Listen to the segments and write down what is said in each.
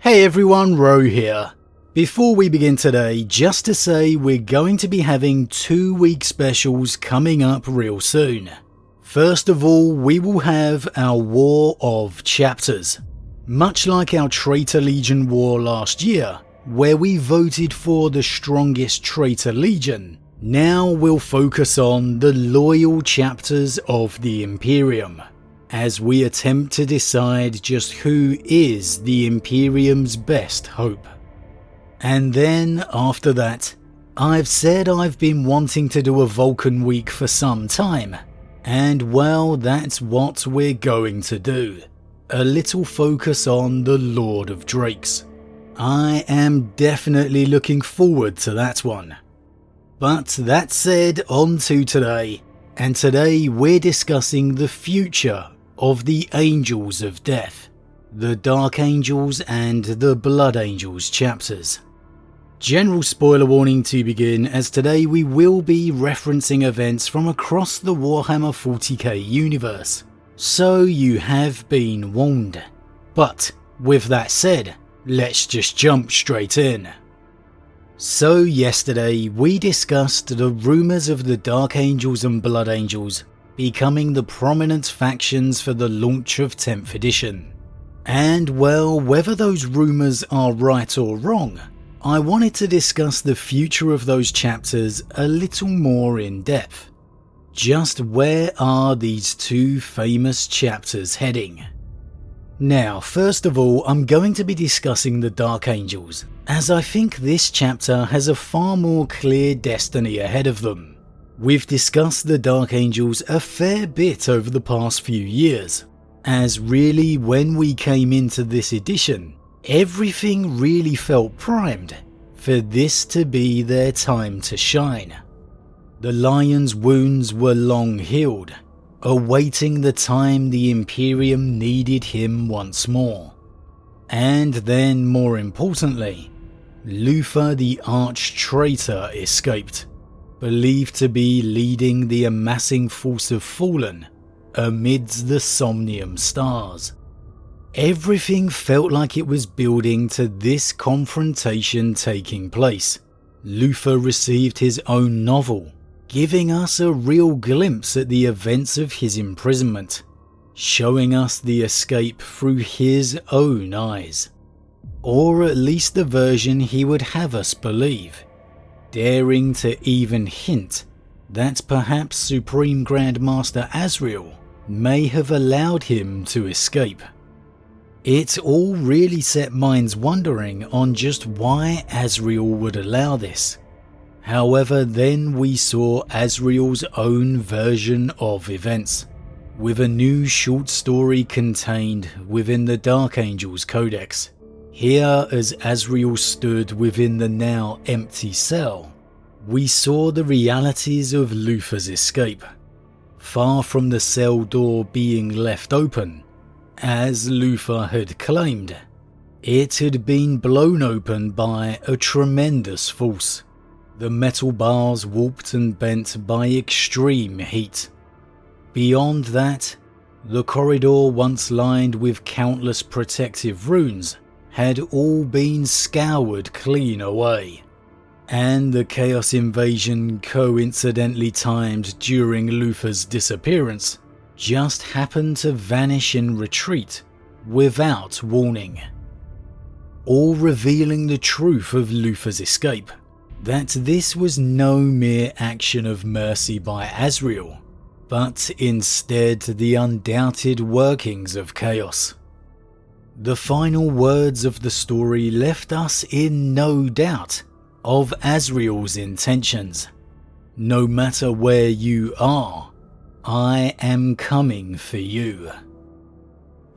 Hey everyone, Rho here. Before we begin today, just to say we're going to be having 2-week specials coming up real soon. First of all, we will have our War of Chapters. Much like our Traitor Legion War last year, where we voted for the strongest Traitor Legion, now we'll focus on the loyal chapters of the Imperium, as we attempt to decide just who is the Imperium's best hope. And then after that, I've said I've been wanting to do a Vulcan week for some time, and well, that's what we're going to do. A little focus on the Lord of Drakes. I am definitely looking forward to that one. But that said, on to today, and today we're discussing the future of the Angels of Death, the Dark Angels and the Blood Angels chapters. General spoiler warning to begin, as today we will be referencing events from across the Warhammer 40k universe, so you have been warned. But with that said, let's just jump straight in. So yesterday we discussed the rumours of the Dark Angels and Blood Angels becoming the prominent factions for the launch of 10th edition. And well, whether those rumours are right or wrong, I wanted to discuss the future of those chapters a little more in depth. Just where are these two famous chapters heading? Now, first of all, I'm going to be discussing the Dark Angels, as I think this chapter has a far more clear destiny ahead of them. We've discussed the Dark Angels a fair bit over the past few years, as really when we came into this edition, everything really felt primed for this to be their time to shine. The Lion's wounds were long healed, awaiting the time the Imperium needed him once more. And then, more importantly, Luther the Arch-Traitor escaped, believed to be leading the amassing force of Fallen amidst the Somnium stars. Everything felt like it was building to this confrontation taking place. Luther received his own novel, giving us a real glimpse at the events of his imprisonment, showing us the escape through his own eyes. Or at least the version he would have us believe, daring to even hint that perhaps Supreme Grandmaster Azrael may have allowed him to escape. It all really set minds wondering on just why Azrael would allow this. However, then we saw Azrael's own version of events, with a new short story contained within the Dark Angels Codex. Here, as Azrael stood within the now empty cell, we saw the realities of Luther's escape. Far from the cell door being left open, as Luther had claimed, it had been blown open by a tremendous force, the metal bars warped and bent by extreme heat. Beyond that, the corridor, once lined with countless protective runes, had all been scoured clean away, and the Chaos invasion coincidentally timed during Luther's disappearance just happened to vanish in retreat without warning. All revealing the truth of Luther's escape, that this was no mere action of mercy by Azrael, but instead the undoubted workings of Chaos. The final words of the story left us in no doubt of Azrael's intentions. No matter where you are, I am coming for you.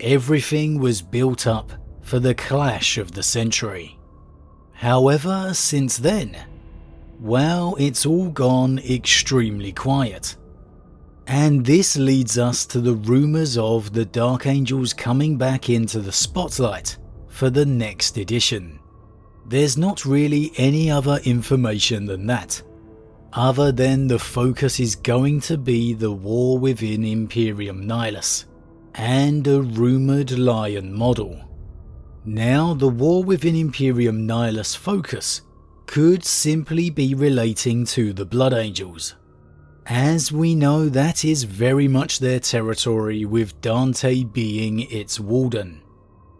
Everything was built up for the clash of the century. However, since then, well, it's all gone extremely quiet. And this leads us to the rumours of the Dark Angels coming back into the spotlight for the next edition. There's not really any other information than that, other than the focus is going to be the war within Imperium Nihilus, and a rumoured Lion model. Now, the war within Imperium Nihilus focus could simply be relating to the Blood Angels. As we know, that is very much their territory, with Dante being its warden.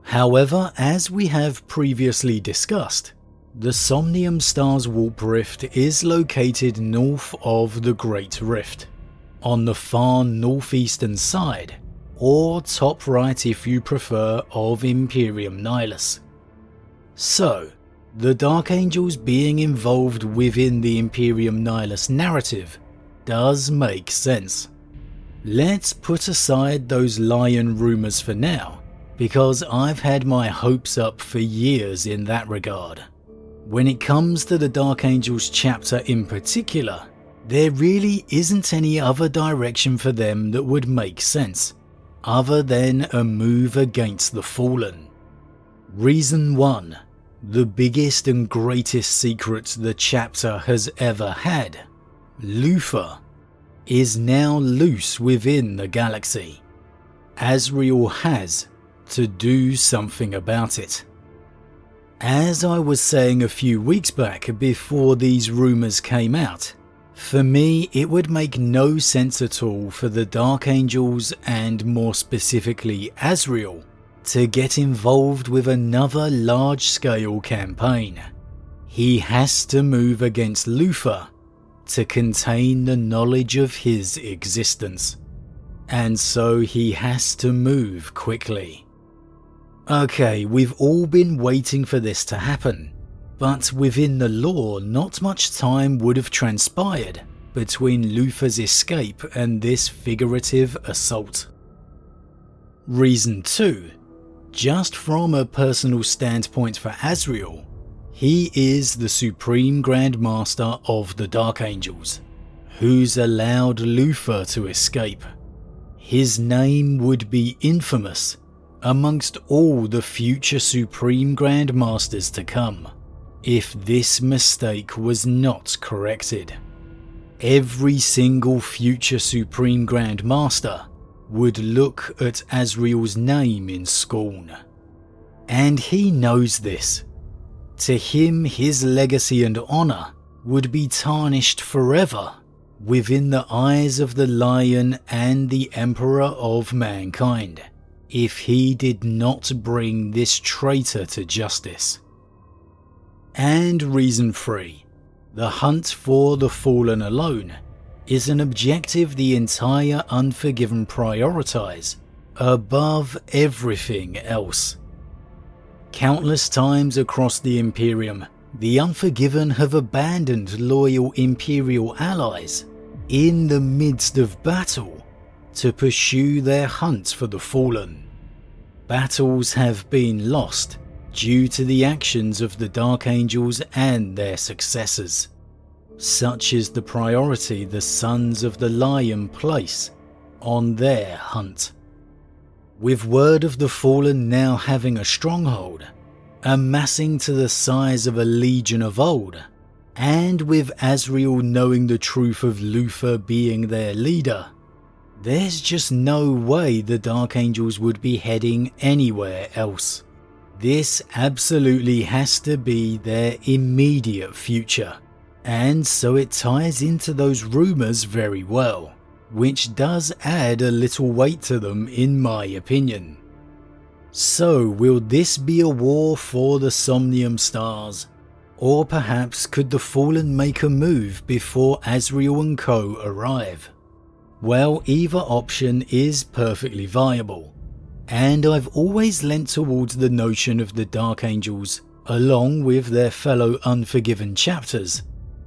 However, as we have previously discussed, the Somnium Star's Warp Rift is located north of the Great Rift, on the far northeastern side, or top right if you prefer, of Imperium Nihilus. So, the Dark Angels being involved within the Imperium Nihilus narrative does make sense. Let's put aside those lion rumours for now, because I've had my hopes up for years in that regard. When it comes to the Dark Angels chapter in particular, there really isn't any other direction for them that would make sense, other than a move against the Fallen. Reason 1. The biggest and greatest secret the chapter has ever had. Luthor is now loose within the galaxy. Azrael has to do something about it. As I was saying a few weeks back before these rumours came out, for me it would make no sense at all for the Dark Angels, and more specifically Azrael, to get involved with another large-scale campaign. He has to move against Luthor to contain the knowledge of his existence, and so he has to move quickly. Okay, we've all been waiting for this to happen, but within the lore not much time would have transpired between Luthor's escape and this figurative assault. Reason 2. Just from a personal standpoint for Azrael, he is the Supreme Grand Master of the Dark Angels, who's allowed Luthor to escape. His name would be infamous amongst all the future Supreme Grand Masters to come, if this mistake was not corrected. Every single future Supreme Grand Master would look at Azrael's name in scorn. And he knows this. To him, his legacy and honour would be tarnished forever within the eyes of the Lion and the Emperor of mankind, if he did not bring this traitor to justice. And reason 3. The hunt for the Fallen alone is an objective the entire Unforgiven prioritise above everything else. Countless times across the Imperium, the Unforgiven have abandoned loyal Imperial allies in the midst of battle to pursue their hunt for the Fallen. Battles have been lost due to the actions of the Dark Angels and their successors. Such is the priority the Sons of the Lion place on their hunt. With word of the Fallen now having a stronghold, amassing to the size of a legion of old, and with Azrael knowing the truth of Luthor being their leader, there's just no way the Dark Angels would be heading anywhere else. This absolutely has to be their immediate future, and so it ties into those rumours very well, which does add a little weight to them in my opinion. So will this be a war for the Somnium Stars? Or perhaps could the Fallen make a move before Azrael and co arrive? Well, either option is perfectly viable, and I've always lent towards the notion of the Dark Angels, along with their fellow Unforgiven chapters,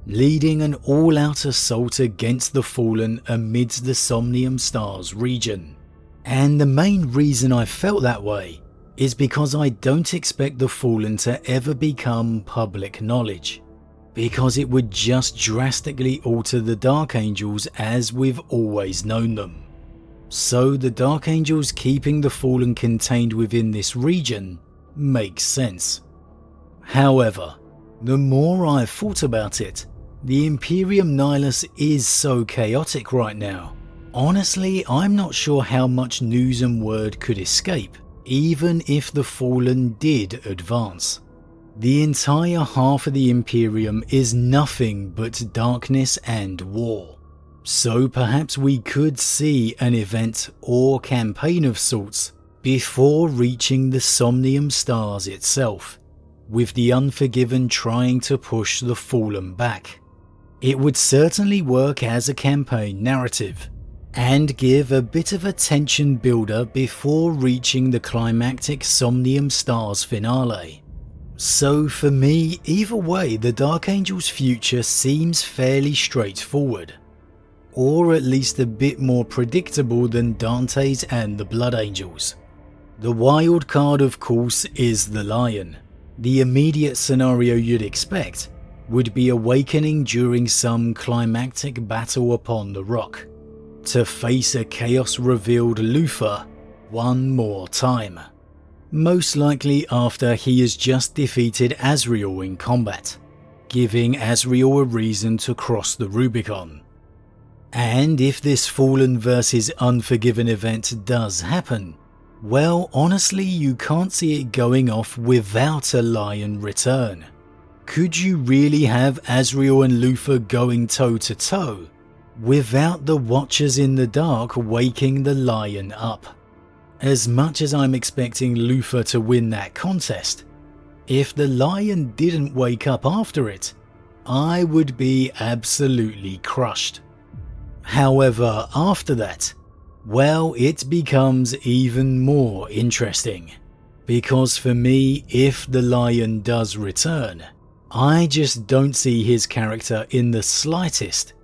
leading an all-out assault against the Fallen amidst the Somnium Stars region. And the main reason I felt that way is because I don't expect the Fallen to ever become public knowledge, because it would just drastically alter the Dark Angels as we've always known them. So the Dark Angels keeping the Fallen contained within this region makes sense. However, the more I've thought about it, the Imperium Nihilus is so chaotic right now. Honestly, I'm not sure how much news and word could escape even if the Fallen did advance. The entire half of the Imperium is nothing but darkness and war. So perhaps we could see an event or campaign of sorts before reaching the Somnium Stars itself, with the Unforgiven trying to push the Fallen back. It would certainly work as a campaign narrative, and give a bit of a tension builder before reaching the climactic Somnium Stars finale. So for me, either way, the Dark Angel's future seems fairly straightforward, or at least a bit more predictable than Dante's and the Blood Angels. The wild card, of course, is the Lion. The immediate scenario you'd expect would be awakening during some climactic battle upon the rock, to face a chaos-revealed Luthor one more time. Most likely after he has just defeated Azrael in combat, giving Azrael a reason to cross the Rubicon. And if this Fallen vs Unforgiven event does happen, well, honestly, you can't see it going off without a Lion return. Could you really have Azrael and Luthor going toe to toe without the Watchers in the Dark waking the Lion up? As much as I'm expecting Luthor to win that contest, if the Lion didn't wake up after it, I would be absolutely crushed. However, after that, well, it becomes even more interesting, because for me, if the Lion does return, I just don't see his character in the slightest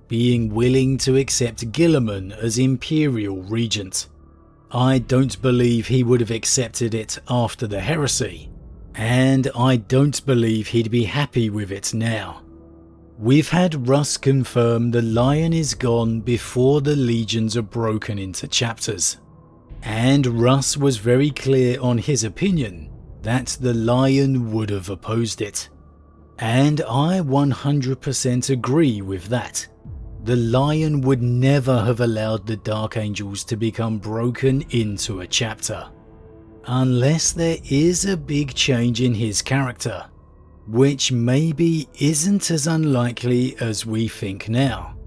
being willing to accept Guilliman as Imperial Regent. I don't believe he would have accepted it after the heresy, and I don't believe he'd be happy with it now. We've had Russ confirm the Lion is gone before the legions are broken into chapters, and Russ was very clear on his opinion that the Lion would have opposed it. And I 100% agree with that. The Lion would never have allowed the Dark Angels to become broken into a chapter, unless there is a big change in his character, which maybe isn't as unlikely as we think now.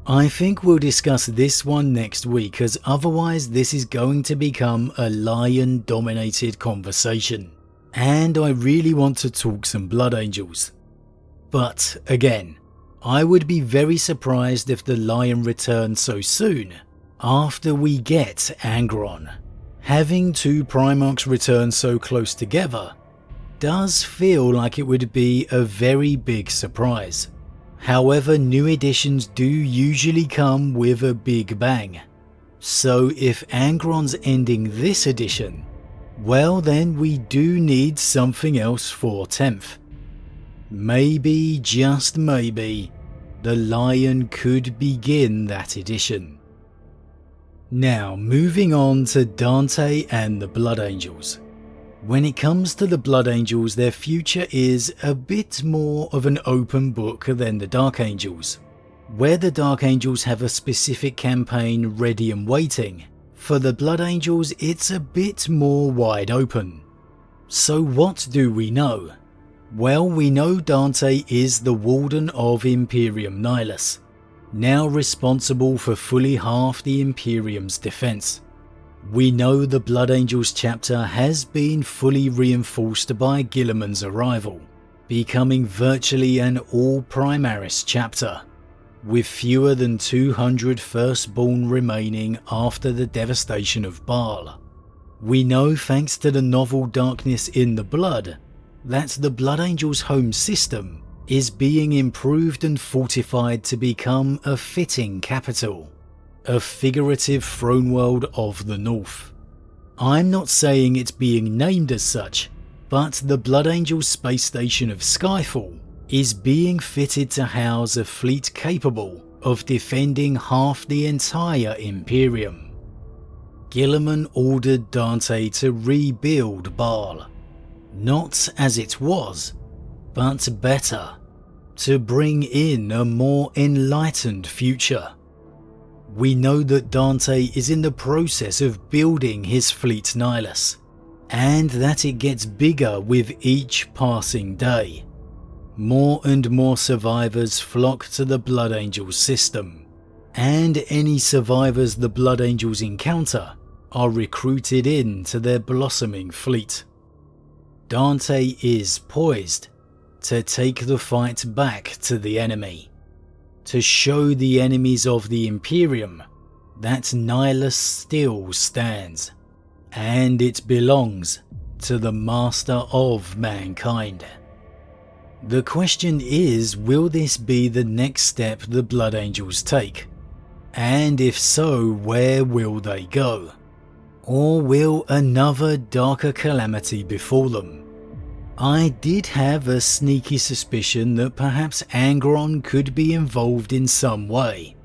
I think we'll discuss this one next week, as otherwise this is going to become a Lion-dominated conversation, and I really want to talk some Blood Angels. But again, I would be very surprised if the Lion returned so soon after we get Angron. Having two Primarchs return so close together does feel like it would be a very big surprise. However, new editions do usually come with a big bang. So if Angron's ending this edition, well then we do need something else for 10th. Maybe, just maybe, the Lion could begin that edition. Now, moving on to Dante and the Blood Angels. When it comes to the Blood Angels, their future is a bit more of an open book than the Dark Angels. Where the Dark Angels have a specific campaign ready and waiting, for the Blood Angels it's a bit more wide open. So what do we know? Well, we know Dante is the Warden of Imperium Nihilus, now responsible for fully half the Imperium's defense. We know the Blood Angels chapter has been fully reinforced by Guilliman's arrival, becoming virtually an all-Primaris chapter, with fewer than 200 Firstborn remaining after the devastation of Baal. We know, thanks to the novel Darkness in the Blood, that the Blood Angels' home system is being improved and fortified to become a fitting capital, a figurative throne world of the North. I'm not saying it's being named as such, but the Blood Angels space station of Skyfall is being fitted to house a fleet capable of defending half the entire Imperium. Guilliman ordered Dante to rebuild Baal, not as it was, but better, to bring in a more enlightened future. We know that Dante is in the process of building his fleet Nihilus, and that it gets bigger with each passing day. More and more survivors flock to the Blood Angels system, and any survivors the Blood Angels encounter are recruited into their blossoming fleet. Dante is poised to take the fight back to the enemy, to show the enemies of the Imperium that Nihilus still stands, and it belongs to the master of mankind. The question is, will this be the next step the Blood Angels take? And if so, where will they go? Or will another darker calamity befall them? I did have a sneaky suspicion that perhaps Angron could be involved in some way.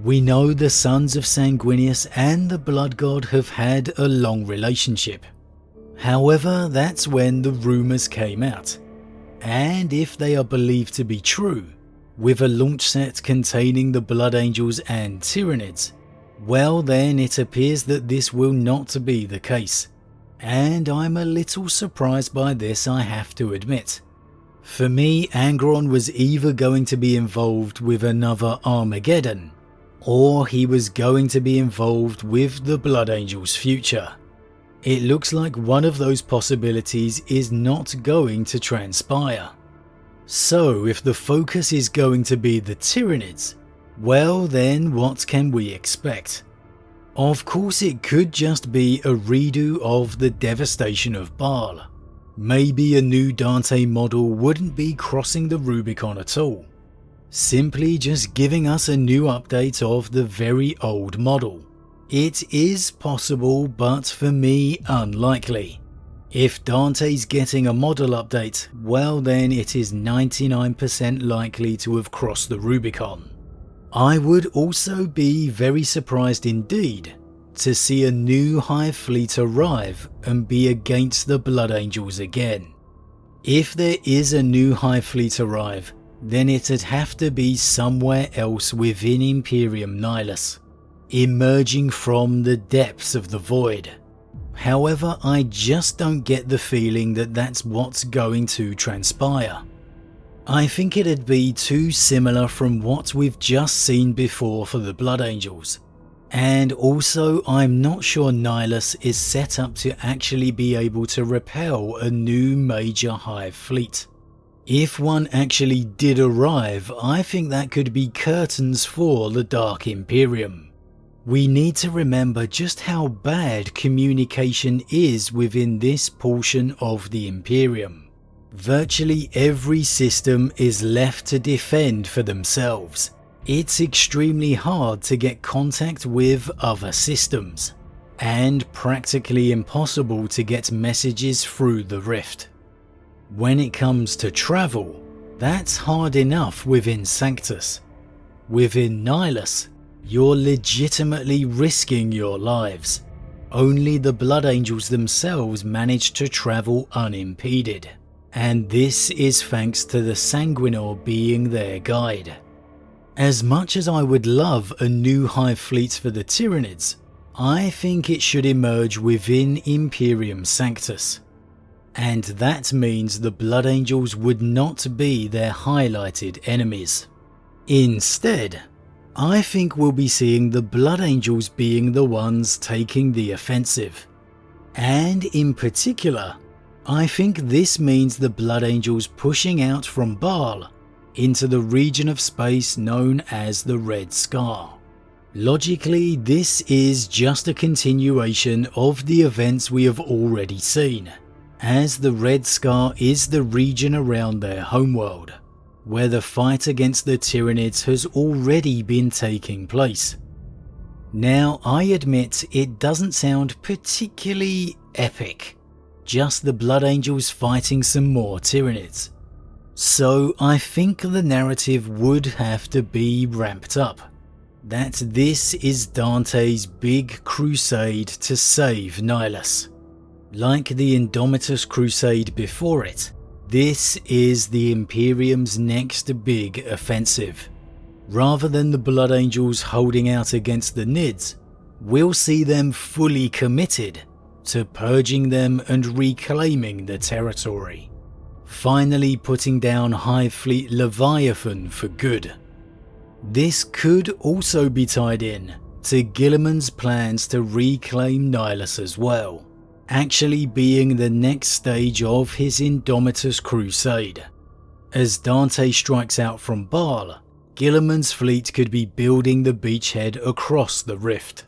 We know the Sons of Sanguinius and the Blood God have had a long relationship. However, that's when the rumours came out. And if they are believed to be true, with a launch set containing the Blood Angels and Tyranids, well then it appears that this will not be the case. And I'm a little surprised by this, I have to admit. For me, Angron was either going to be involved with another Armageddon, or he was going to be involved with the Blood Angels' future. It looks like one of those possibilities is not going to transpire. So if the focus is going to be the Tyranids, well then what can we expect? Of course it could just be a redo of the devastation of Baal. Maybe a new Dante model wouldn't be crossing the Rubicon at all. Simply just giving us a new update of the very old model. It is possible, but for me unlikely. If Dante's getting a model update, well then it is 99% likely to have crossed the Rubicon. I would also be very surprised indeed to see a new Hive fleet arrive and be against the Blood Angels again. If there is a new Hive fleet arrive, then it'd have to be somewhere else within Imperium Nihilus, emerging from the depths of the void. However, I just don't get the feeling that that's what's going to transpire. I think it'd be too similar from what we've just seen before for the Blood Angels. And also, I'm not sure Nihilus is set up to actually be able to repel a new major Hive fleet. If one actually did arrive, I think that could be curtains for the Dark Imperium. We need to remember just how bad communication is within this portion of the Imperium. Virtually every system is left to defend for themselves. It's extremely hard to get contact with other systems, and practically impossible to get messages through the rift. When it comes to travel, that's hard enough within Sanctus. Within Nihilus, you're legitimately risking your lives. Only the Blood Angels themselves manage to travel unimpeded. And this is thanks to the Sanguinor being their guide. As much as I would love a new Hive fleet for the Tyranids, I think it should emerge within Imperium Sanctus. And that means the Blood Angels would not be their highlighted enemies. Instead, I think we'll be seeing the Blood Angels being the ones taking the offensive. And in particular, I think this means the Blood Angels pushing out from Baal into the region of space known as the Red Scar. Logically, this is just a continuation of the events we have already seen, as the Red Scar is the region around their homeworld, where the fight against the Tyranids has already been taking place. Now, I admit it doesn't sound particularly epic, just the Blood Angels fighting some more Tyranids. So I think the narrative would have to be ramped up, that this is Dante's big crusade to save Nihilus. Like the Indomitus crusade before it, this is the Imperium's next big offensive. Rather than the Blood Angels holding out against the Nids, we'll see them fully committed to purging them and reclaiming the territory, finally putting down Hive Fleet Leviathan for good. This could also be tied in to Guilliman's plans to reclaim Nihilus as well, actually being the next stage of his Indomitus crusade. As Dante strikes out from Baal, Guilliman's fleet could be building the beachhead across the rift.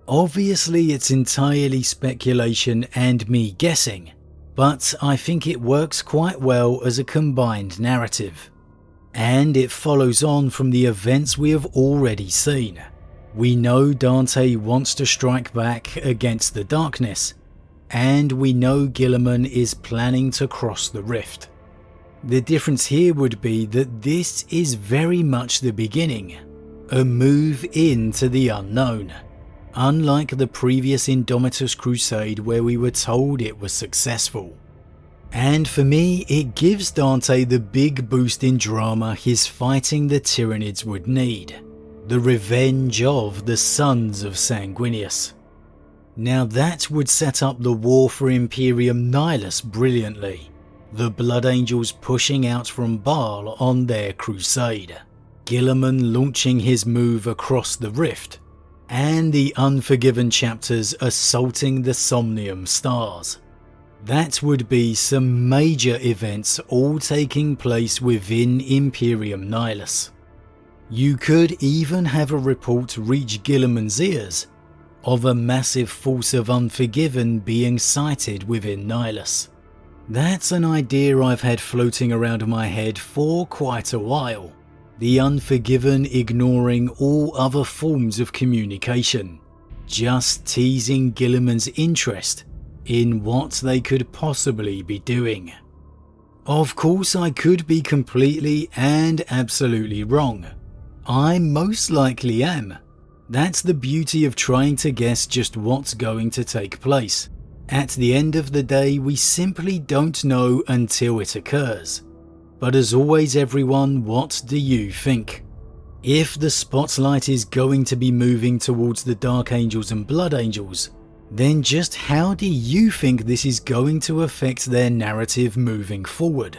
Obviously it's entirely speculation and me guessing, but I think it works quite well as a combined narrative. And it follows on from the events we have already seen. We know Dante wants to strike back against the darkness, and we know Guilliman is planning to cross the rift. The difference here would be that this is very much the beginning, a move into the unknown, unlike the previous Indomitus crusade where we were told it was successful. And for me, it gives Dante the big boost in drama his fighting the Tyranids would need, the revenge of the Sons of Sanguinius. Now that would set up the war for Imperium Nihilus brilliantly, the Blood Angels pushing out from Baal on their crusade, Guilliman launching his move across the rift, and the Unforgiven chapters assaulting the Somnium stars. That would be some major events all taking place within Imperium Nihilus. You could even have a report reach Guilliman's ears of a massive force of Unforgiven being sighted within Nihilus. That's an idea I've had floating around my head for quite a while. The Unforgiven ignoring all other forms of communication, just teasing Guilliman's interest in what they could possibly be doing. Of course, I could be completely and absolutely wrong. I most likely am. That's the beauty of trying to guess just what's going to take place. At the end of the day, we simply don't know until it occurs. But as always everyone, what do you think? If the spotlight is going to be moving towards the Dark Angels and Blood Angels, then just how do you think this is going to affect their narrative moving forward?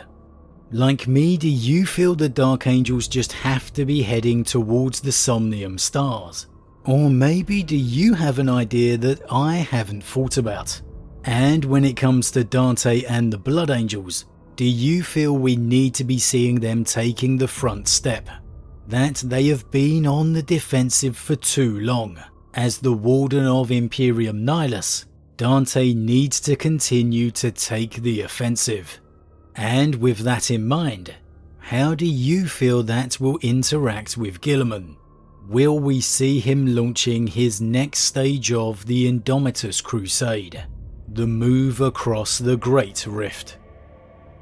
Like me, do you feel the Dark Angels just have to be heading towards the Somnium stars? Or maybe do you have an idea that I haven't thought about? And when it comes to Dante and the Blood Angels, do you feel we need to be seeing them taking the front step? That they have been on the defensive for too long. As the Warden of Imperium Nihilus, Dante needs to continue to take the offensive. And with that in mind, how do you feel that will interact with Guilliman? Will we see him launching his next stage of the Indomitus crusade, the move across the Great Rift?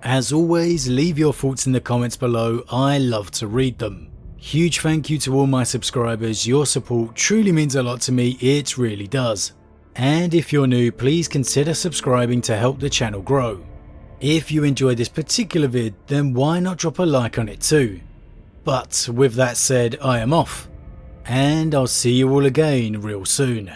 As always, leave your thoughts in the comments below, I love to read them. Huge thank you to all my subscribers, your support truly means a lot to me, it really does. And if you're new, please consider subscribing to help the channel grow. If you enjoyed this particular vid, then why not drop a like on it too? But with that said, I am off, and I'll see you all again real soon.